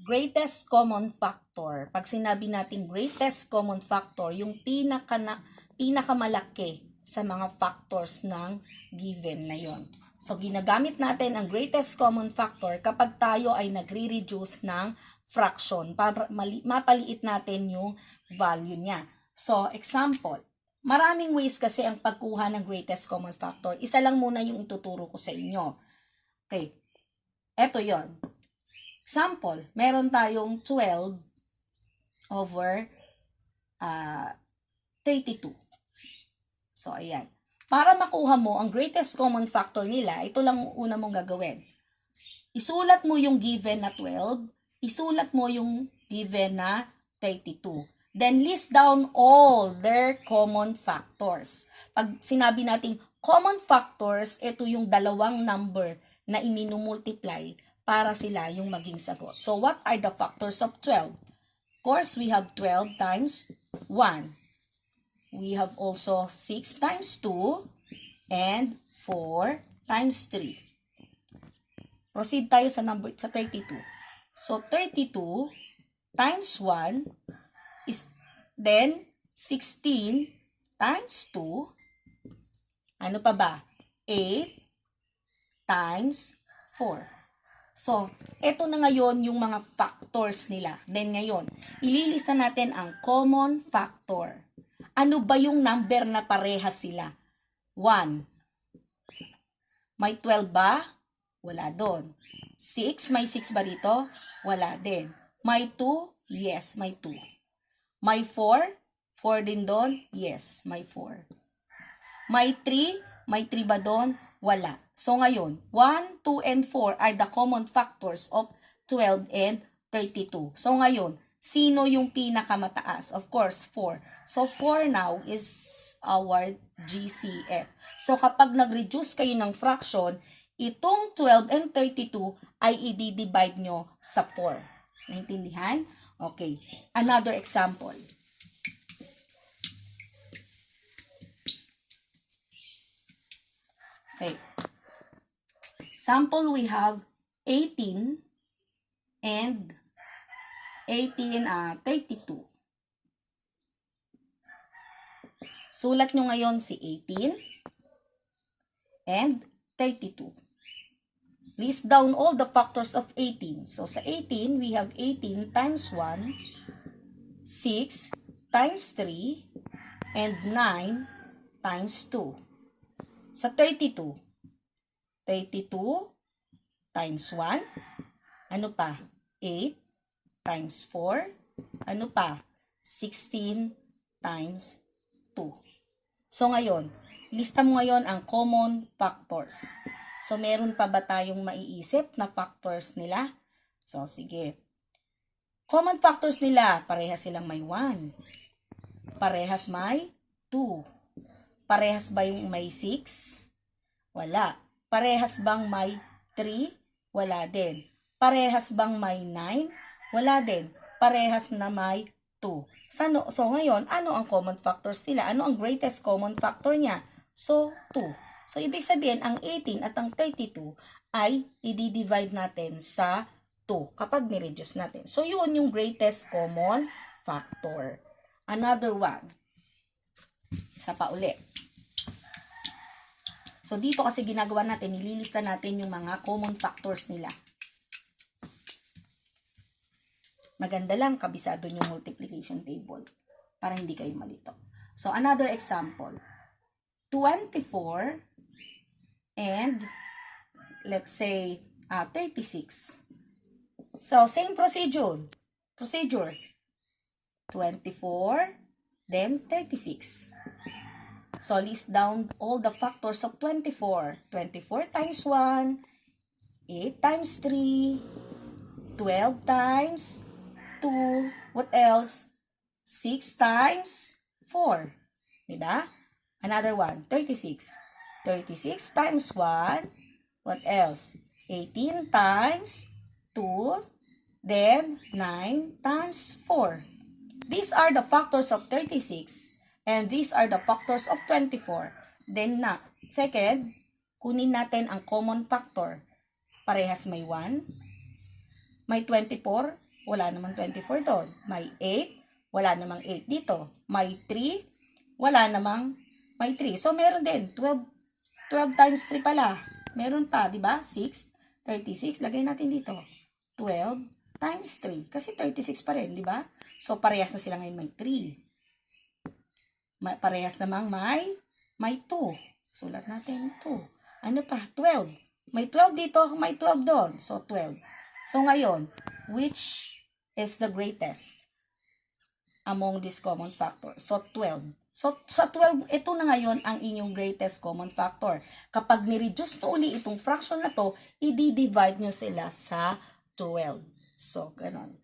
greatest common factor. Pag sinabi natin greatest common factor, yung pinakamalaki sa mga factors ng given na yon. So, ginagamit natin ang greatest common factor kapag tayo ay nagre-reduce ng fraction para mapaliit natin yung value niya. So, example, maraming ways kasi ang pagkuha ng greatest common factor. Isa lang muna yung ituturo ko sa inyo. Okay, eto yon. Example, meron tayong 12 over 32. So, ayan. Para makuha mo ang greatest common factor nila, ito lang una mong gagawin. Isulat mo yung given na 12, isulat mo yung given na 32. Then, list down all their common factors. Pag sinabi natin common factors, ito yung dalawang number na iminumultiply para sila yung maging sagot. So, what are the factors of 12? Of course, we have 12 times 1. We have also 6 times 2 and 4 times 3. Proceed tayo sa 32. So, 32 times 1 is then 16 times 2. Ano pa ba? 8 times 4. So, eto na ngayon yung mga factors nila. Then ngayon, ililista natin ang common factor. Ano ba yung number na parehas sila? 1. May 12 ba? Wala doon. 6, may 6 ba dito? Wala din. May 2? Yes, may 2. May 4? 4 din doon? Yes, may 4. May 3? May 3 ba doon? Wala. So ngayon, 1, 2, and 4 are the common factors of 12 and 32. So ngayon, sino yung pinakamataas? Of course, 4. So 4 now is our GCF. So kapag nag-reduce kayo ng fraction, itong 12 and 32 ay i-divide nyo sa 4. Naintindihan? Okay. Another example. Okay. Sample, we have 18 and 32. Sulat nyo ngayon si 18 and 32. List down all the factors of 18. So, sa 18, we have 18 times 1, 6 times 3, and 9 times 2. Sa 32, 32 times 1, ano pa? 8 times 4, ano pa? 16 times 2. So, ngayon, lista mo ngayon ang common factors. So, meron pa ba tayong maiisip na factors nila? So, sige. Common factors nila, parehas silang may 1. Parehas may 2. Parehas ba yung may 6? Wala. Parehas bang may 3? Wala din. Parehas bang may 9? Wala din. Parehas na may 2. So, ngayon, ano ang common factors nila? Ano ang greatest common factor niya? So, 2. So, ibig sabihin, ang 18 at ang 32 ay i-divide natin sa 2 kapag ni-reduce natin. So, yun yung greatest common factor. Another one. Isa pa ulit. So, dito kasi ginagawa natin, nililista natin yung mga common factors nila. Maganda lang, kabisado yung multiplication table para hindi kayo malito. So, another example. 24 and let's say 36. So, same procedure. 24, then 36. So, list down all the factors of 24. 24 times 1, 8 times 3, 12 times 2, what else? 6 times 4. Diba? Another one, 36. 36 times 1, what else? 18 times 2, then 9 times 4. These are the factors of 36, and these are the factors of 24. Then second, kunin natin ang common factor. Parehas may 1, may 24, wala namang 24 doon. May 8, wala namang 8 dito. May 3, wala namang may 3. So, meron din. 12 times 3 pala. Meron pa, di ba? 6, 36. Lagay natin dito. 12 times 3. Kasi 36 pa rin, di ba? So, parehas na sila ngayon may 3. Parehas namang may 2. Sulat natin 2. Ano pa? 12. May 12 dito, may 12 doon. So, 12. So, ngayon, which is the greatest among these common factors? So, 12. So, sa 12, ito na ngayon ang inyong greatest common factor. Kapag ni-reduce nyo uli itong fraction na to, i-divide nyo sila sa 12. So, ganon.